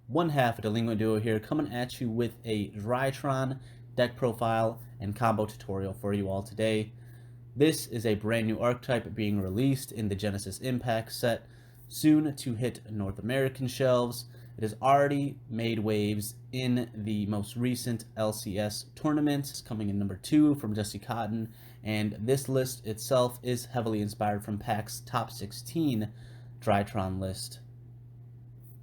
one half of the yugioh here, coming at you with a Drytron deck profile and combo tutorial for you all today. This is a brand new archetype being released in the Genesis Impact set, soon to hit North American shelves. It has already made waves in the most recent LCS tournament. It's coming in number 2 from Jesse Cotton, and this list itself is heavily inspired from PAX's top 16 Drytron list.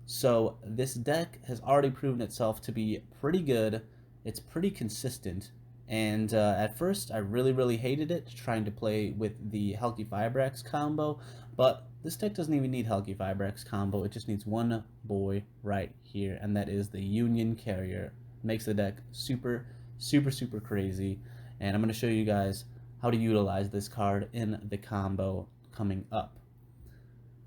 So this deck has already proven itself to be pretty good. It's pretty consistent, and at first I really hated it, trying to play with the Helgi Fibrax combo, but this deck doesn't even need Helgi Fibrax combo. It just needs one boy right here, and that is the Union Carrier. Makes the deck super crazy, and I'm going to show you guys how to utilize this card in the combo coming up.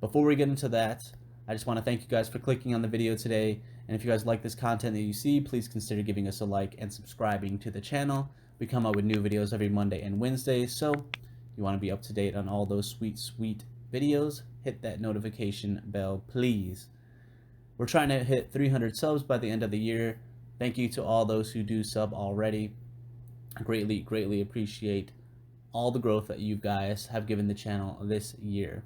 Before we get into that, I just want to thank you guys for clicking on the video today, and if you guys like this content that you see, please consider giving us a like and subscribing to the channel. We come out with new videos every Monday and Wednesday, so if you want to be up to date on all those sweet videos, hit that notification bell, please. We're trying to hit 300 subs by the end of the year. Thank you to all those who do sub already. I greatly appreciate all the growth that you guys have given the channel this year.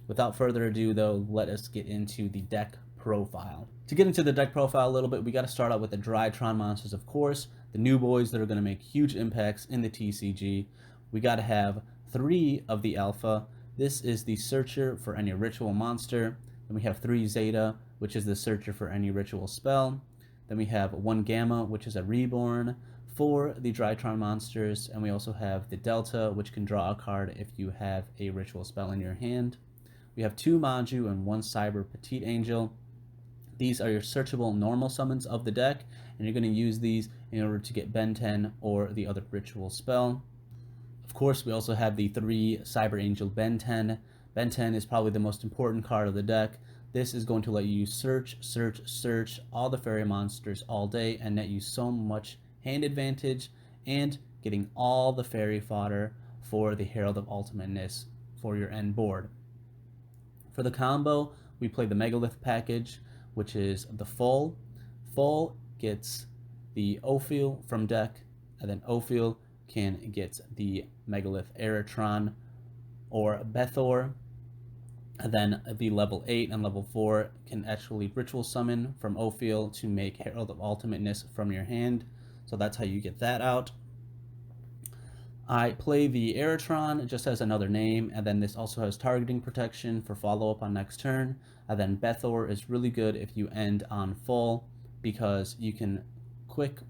Without further ado, though, let us get into the deck profile. To get into the deck profile a little bit, we got to start out with the Drytron monsters, of course, the new boys that are going to make huge impacts in the TCG. We got to have 3 of the alpha. This is the searcher for any ritual monster. Then we have 3 zeta, which is the searcher for any ritual spell. Then we have 1 gamma, which is a reborn for the Drytron monsters. And we also have the delta, which can draw a card if you have a ritual spell in your hand. We have 2 Maju and 1 Cyber Petite Angel. These are your searchable normal summons of the deck, and you're going to use these in order to get Ben 10 or the other ritual spell. Of course, we also have the 3 Cyber Angel Ben 10. Ben 10 is probably the most important card of the deck. This is going to let you search all the fairy monsters all day and net you so much hand advantage and getting all the fairy fodder for the Herald of Ultimateness for your end board. For the combo, we play the Megalith package, which is the full. Full gets the Ophiel from deck, and then Ophiel can get the Megalith Eritron or Bethor. And then the level 8 and level 4 can actually ritual summon from Ophiel to make Herald of Ultimateness from your hand. So that's how you get that out. I play the Eritron just as another name, and then this also has targeting protection for follow-up on next turn. And then Bethor is really good if you end on full, because you can quick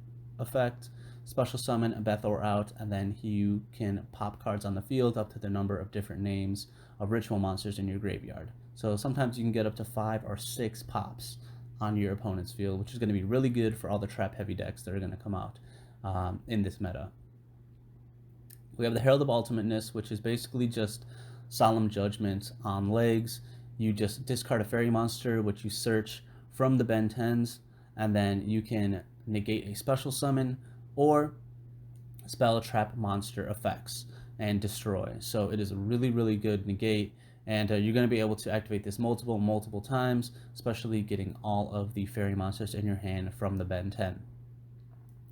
effect, special summon a Bethor out, and then you can pop cards on the field up to the number of different names of ritual monsters in your graveyard. So sometimes you can get up to 5 or 6 pops on your opponent's field, which is going to be really good for all the trap-heavy decks that are going to come out in this meta. We have the Herald of Ultimateness, which is basically just Solemn Judgment on legs. You just discard a fairy monster, which you search from the Ben 10s, and then you can negate a special summon or spell trap monster effects and destroy. So it is a really good negate, and you're going to be able to activate this multiple times, especially getting all of the fairy monsters in your hand from the Ben 10.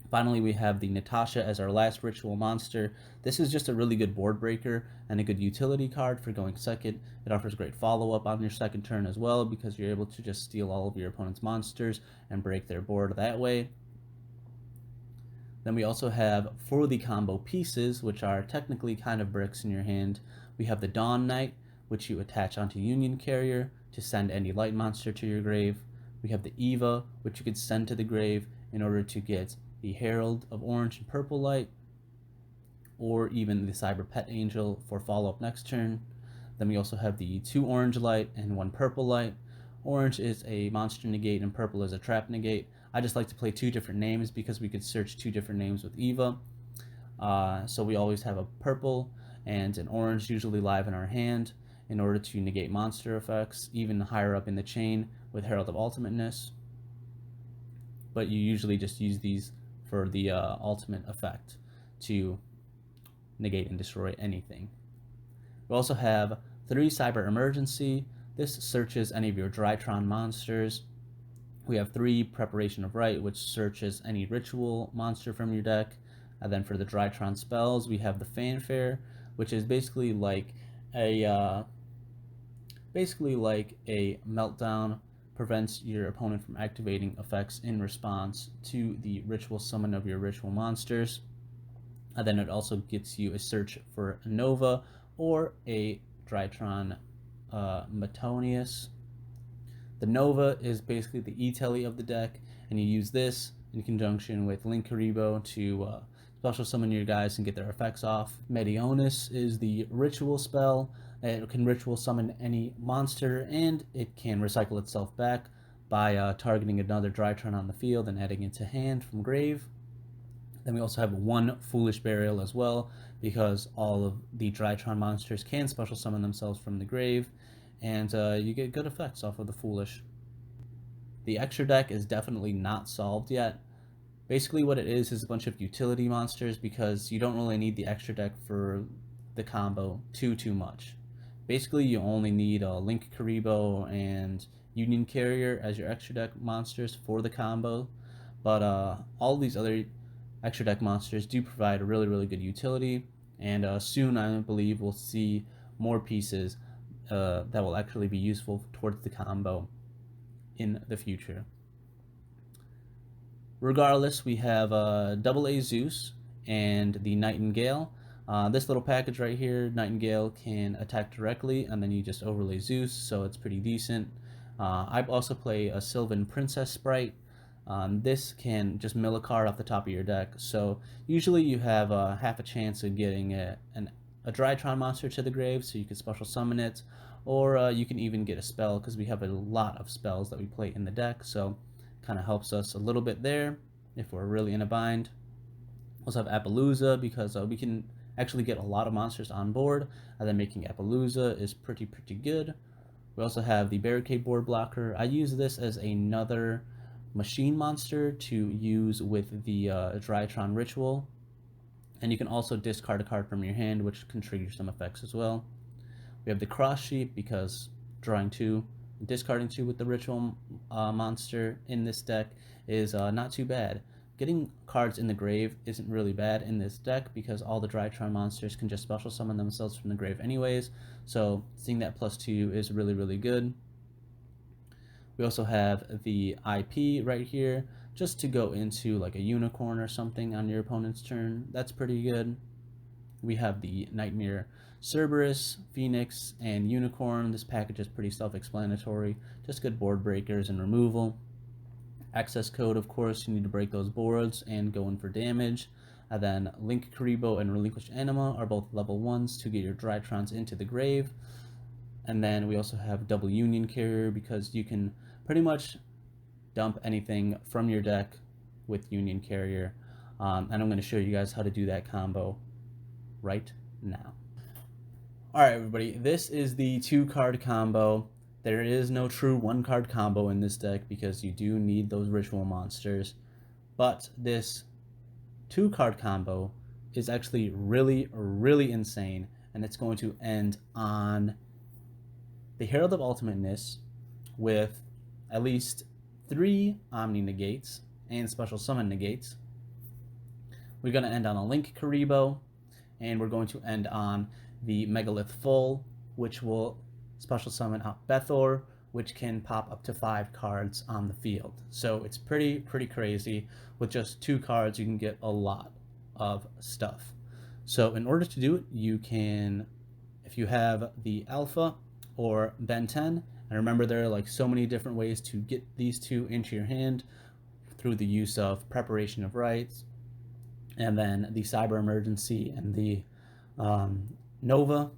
Finally, we have the Natasha as our last ritual monster. This is just a really good board breaker and a good utility card for going second. It offers great follow-up on your second turn as well, because you're able to just steal all of your opponent's monsters and break their board that way. Then we also have, for the combo pieces, which are technically kind of bricks in your hand, we have the Dawn Knight, which you attach onto Union Carrier to send any light monster to your grave. We have the Eva, which you could send to the grave in order to get the Herald of Orange and Purple Light, or even the Cyber Pet Angel for follow-up next turn. Then we also have the 2 Orange Light and 1 Purple Light. Orange is a monster negate and purple is a trap negate. I just like to play 2 different names because we could search 2 different names with Eva. So we always have a purple and an orange usually live in our hand in order to negate monster effects, even higher up in the chain with Herald of Ultimateness. But you usually just use these for the ultimate effect to negate and destroy anything. We also have 3 Cyber Emergency. This searches any of your Drytron monsters We have 3 Preparation of Rite, which searches any ritual monster from your deck. And then for the Drytron spells, we have the Fanfare, which is basically like a meltdown, prevents your opponent from activating effects in response to the ritual summon of your ritual monsters. And then it also gets you a search for a Nova or a Drytron Metonius. The Nova is basically the E-Telly of the deck, and you use this in conjunction with Linkuriboh to special summon your guys and get their effects off. Medionis is the ritual spell. It can ritual summon any monster, and it can recycle itself back by targeting another Drytron on the field and adding it to hand from grave. Then we also have 1 Foolish Burial as well, because all of the Drytron monsters can special summon themselves from the grave, and you get good effects off of the Foolish. The extra deck is definitely not solved yet. Basically what it is a bunch of utility monsters, because you don't really need the extra deck for the combo too much. Basically you only need Linkuriboh and Union Carrier as your extra deck monsters for the combo, but all these other extra deck monsters do provide a really good utility, and soon I believe we'll see more pieces that will actually be useful towards the combo in the future. Regardless, we have AA Zeus and the Nightingale. This little package right here, Nightingale can attack directly, and then you just overlay Zeus, so it's pretty decent. I also play a Sylvan Princess Sprite. This can just mill a card off the top of your deck, so usually you have half a chance of getting a Drytron monster to the grave, so you can special summon it, or you can even get a spell, because we have a lot of spells that we play in the deck, so kind of helps us a little bit there if we're really in a bind. We also have Appaloosa, because we can actually get a lot of monsters on board, and then making Appaloosa is pretty good. We also have the Barricade Board Blocker. I use this as another machine monster to use with the Drytron Ritual, and you can also discard a card from your hand, which can trigger some effects as well. We have the Cross Sheep, because drawing 2, discarding 2 with the Ritual monster in this deck is not too bad. Getting cards in the grave isn't really bad in this deck, because all the Drytron monsters can just special summon themselves from the grave anyways, so seeing that +2 is really good. We also have the IP right here, just to go into like a unicorn or something on your opponent's turn. That's pretty good. We have the Nightmare Cerberus, Phoenix, and Unicorn. This package is pretty self-explanatory, just good board breakers and removal. Access code, of course, you need to break those boards and go in for damage. And then Linkuriboh and Relinquished Anima are both level 1s to get your Drytrons into the grave. And then we also have double Union Carrier, because you can pretty much dump anything from your deck with Union Carrier. And I'm going to show you guys how to do that combo right now. Alright everybody, this is the 2-card combo. There is no true 1-card combo in this deck, because you do need those ritual monsters. But this 2-card combo is actually really insane, and it's going to end on the Herald of Ultimateness with at least 3 Omni Negates and Special Summon Negates. We're going to end on a Linkuriboh, and we're going to end on the Megalith Full, which will special summon out Bethor, which can pop up to 5 cards on the field. So it's pretty crazy. With just 2 cards, you can get a lot of stuff. So in order to do it, you can, if you have the Alpha or Ben 10, and remember there are like so many different ways to get these 2 into your hand through the use of Preparation of Rites, and then the Cyber Emergency and the Nova.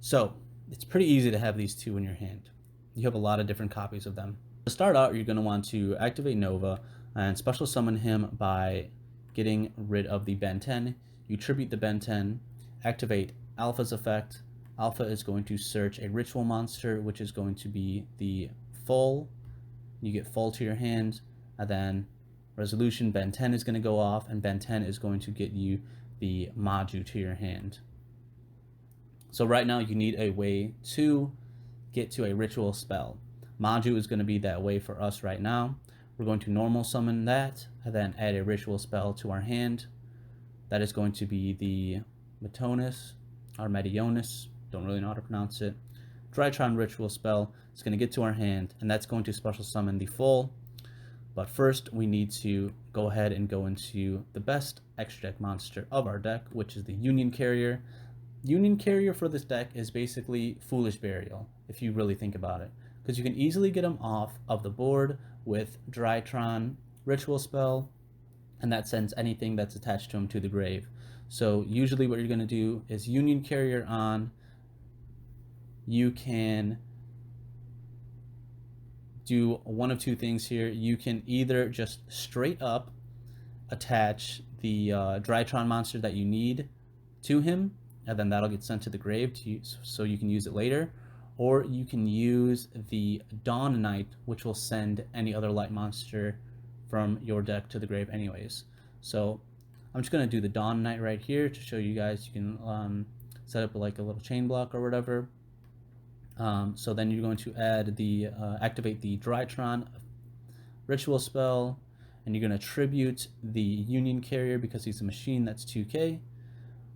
So it's pretty easy to have these 2 in your hand. You have a lot of different copies of them. To start out, you're going to want to activate Nova and special summon him by getting rid of the Ben 10. You tribute the Ben 10, activate Alpha's effect. Alpha is going to search a ritual monster, which is going to be the Full. You get Full to your hand, and then Resolution Ben 10 is going to go off, and Ben 10 is going to get you the Maju to your hand. So right now you need a way to get to a ritual spell. Manju is going to be that way for us right now. We're going to normal summon that, and then add a ritual spell to our hand. That is going to be the Metonus, or Medionis, don't really know how to pronounce it. Drytron ritual spell is going to get to our hand, and that's going to special summon the full. But first, we need to go ahead and go into the best extra deck monster of our deck, which is the Union Carrier. Union Carrier for this deck is basically Foolish Burial, if you really think about it, because you can easily get him off of the board with Drytron ritual spell, and that sends anything that's attached to him to the grave. So usually what you're going to do is Union Carrier on. You can do one of two things here. You can either just straight up attach the Drytron monster that you need to him, and then that'll get sent to the grave so you can use it later, or you can use the Dawn Knight, which will send any other light monster from your deck to the grave anyways. So I'm just going to do the Dawn Knight right here to show you guys. You can set up like a little chain block or whatever. So then you're going to add the activate the Drytron ritual spell, and you're going to tribute the Union Carrier because he's a machine. That's 2k,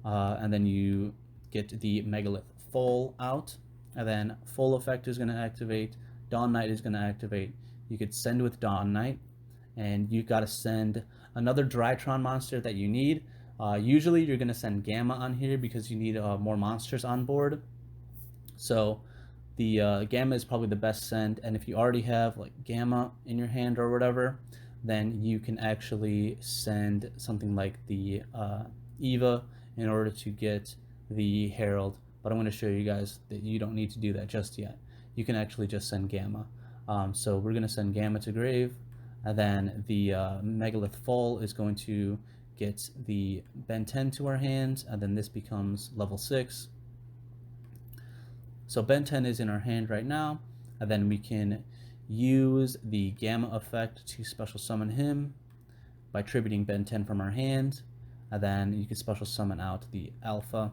and then you get the Megalith Full out, and then full effect is going to activate. Dawn Knight is going to activate. You could send with Dawn Knight, and you got to send another Drytron monster that you need. Usually you're going to send Gamma on here because you need more monsters on board. So the Gamma is probably the best send, and if you already have like Gamma in your hand or whatever, then you can actually send something like the Eva in order to get the Herald. But I'm going to show you guys that you don't need to do that just yet. You can actually just send Gamma. So we're going to send Gamma to grave, and then the Megalith Full is going to get the Ben 10 to our hands, and then this becomes level 6. So Ben 10 is in our hand right now, and then we can use the Gamma effect to special summon him by tributing Ben 10 from our hand, and then you can special summon out the Alpha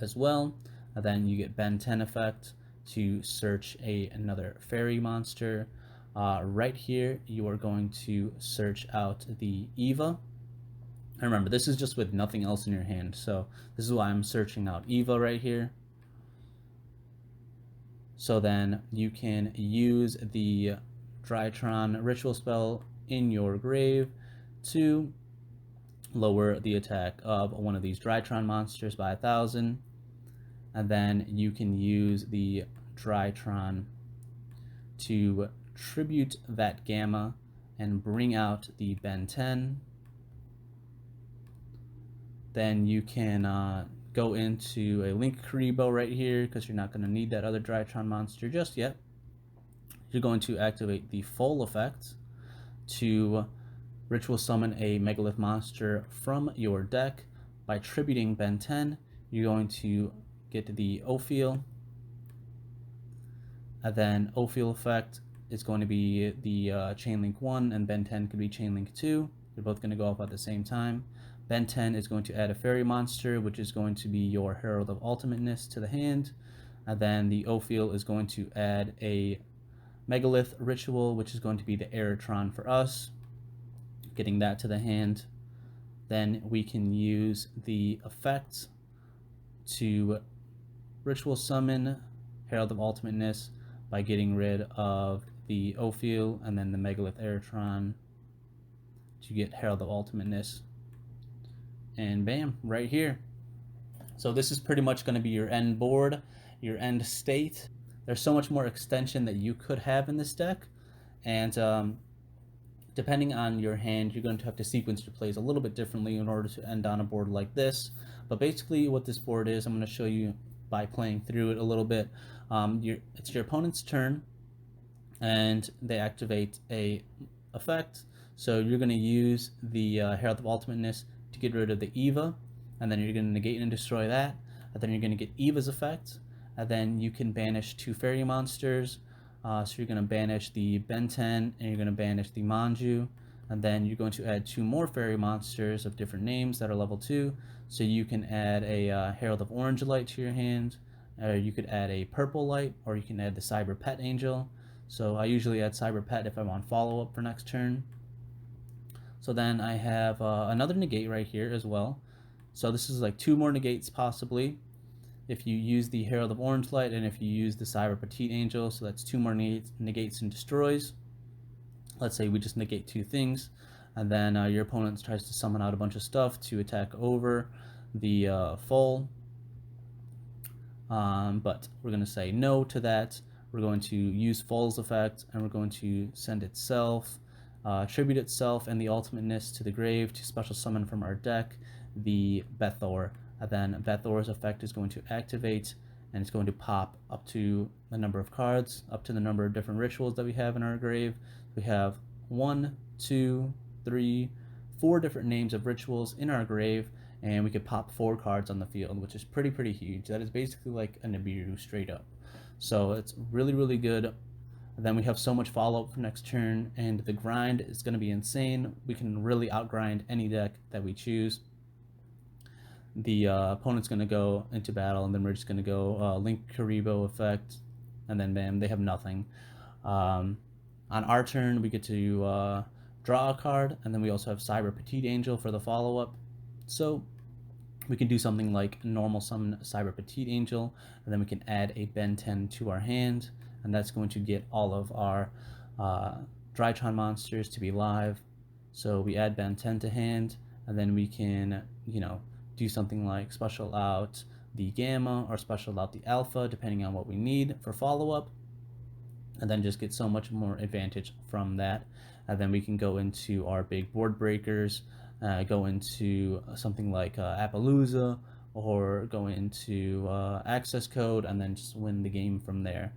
as well, and then you get Ben 10 effect to search another fairy monster. Right here you are going to search out the Eva. And remember, this is just with nothing else in your hand, so this is why I'm searching out Eva right here. So then you can use the Drytron ritual spell in your grave to lower the attack of one of these Drytron monsters by 1,000. And then you can use the Drytron to tribute that Gamma and bring out the Ben 10. Then you can go into a Link Karibo right here because you're not going to need that other Drytron monster just yet. You're going to activate the full effect to ritual summon a Megalith monster from your deck by tributing Ben 10. You're going to get the Ophiel, and then Ophiel effect is going to be the Chainlink 1, and Ben 10 could be Chainlink 2. They're both going to go off at the same time. Ben 10 is going to add a fairy monster, which is going to be your Herald of Ultimateness to the hand. And then the Ophiel is going to add a Megalith ritual, which is going to be the Aeratron for us. Getting that to the hand. Then we can use the effects to ritual summon Herald of Ultimateness by getting rid of the Ophiel and then the Megalith Aeratron to get Herald of Ultimateness. And bam, right here. So this is pretty much going to be your end board, your end state. There's so much more extension that you could have in this deck, and depending on your hand, you're going to have to sequence your plays a little bit differently in order to end on a board like this. But basically what this board is, I'm going to show you by playing through it a little bit. It's your opponent's turn, and they activate a effect. So you're going to use the Herald of Ultimateness to get rid of the Eva, and then you're going to negate and destroy that, and then you're going to get Eva's effect, and then you can banish 2 fairy monsters. So you're going to banish the Ben 10, and you're going to banish the Manju, and then you're going to add 2 more fairy monsters of different names that are level 2. So you can add a Herald of Orange Light to your hand, or you could add a Purple Light, or you can add the Cyber Pet Angel. So I usually add Cyber Pet if I want follow-up for next turn. So then I have another negate right here as well. So this is like 2 more negates possibly if you use the Herald of Orange Light and if you use the Cyber Petite Angel. So that's 2 more negates and destroys. Let's say we just negate 2 things, and then your opponent tries to summon out a bunch of stuff to attack over the full. But we're going to say no to that. We're going to use Fall's effect, and we're going to send itself, tribute itself and the ultimateness to the grave to special summon from our deck the Bethor. And then Bethor's effect is going to activate, and it's going to pop up to the number of cards, up to the number of different rituals that we have in our grave. We have 1, 2, 3, 4 different names of rituals in our grave, and we could pop 4 cards on the field, which is pretty huge. That is basically like a Nibiru straight up. So it's really good. And then we have so much follow-up for next turn, and the grind is going to be insane. We can really outgrind any deck that we choose. The opponent's going to go into battle, and then we're just going to go Link Karibo effect, and then bam, they have nothing. On our turn, we get to draw a card, and then we also have Cyber Petite Angel for the follow-up. So we can do something like normal summon Cyber Petite Angel, and then we can add a Ben 10 to our hand, and that's going to get all of our Drytron monsters to be live. So we add Ben 10 to hand, and then we can, do something like special out the Gamma or special out the Alpha, depending on what we need for follow-up, and then just get so much more advantage from that. And then we can go into our big board breakers, go into something like Appaloosa, or go into access code, and then just win the game from there.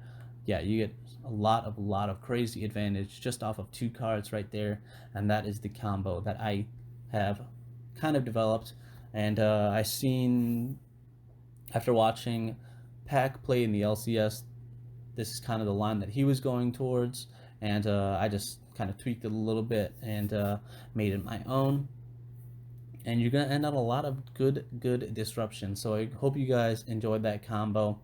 Yeah, you get a lot of crazy advantage just off of 2 cards right there, and that is the combo that I have kind of developed. And I seen, after watching Pac play in the LCS, this is kind of the line that he was going towards, and I just kind of tweaked it a little bit and made it my own. And you're going to end up a lot of good disruption. So I hope you guys enjoyed that combo,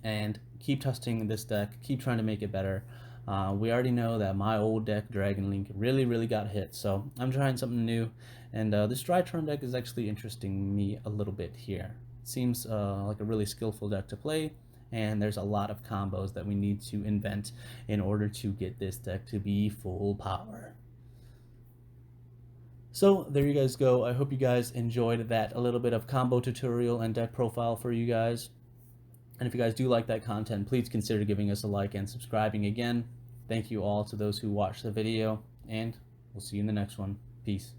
and keep testing this deck, keep trying to make it better. We already know that my old deck, Dragon Link, really got hit, so I'm trying something new, and this Drytron deck is actually interesting me a little bit here. It seems like a really skillful deck to play, and there's a lot of combos that we need to invent in order to get this deck to be full power. So there you guys go. I hope you guys enjoyed that a little bit of combo tutorial and deck profile for you guys. And if you guys do like that content, please consider giving us a like and subscribing again. Thank you all to those who watched the video, and we'll see you in the next one. Peace.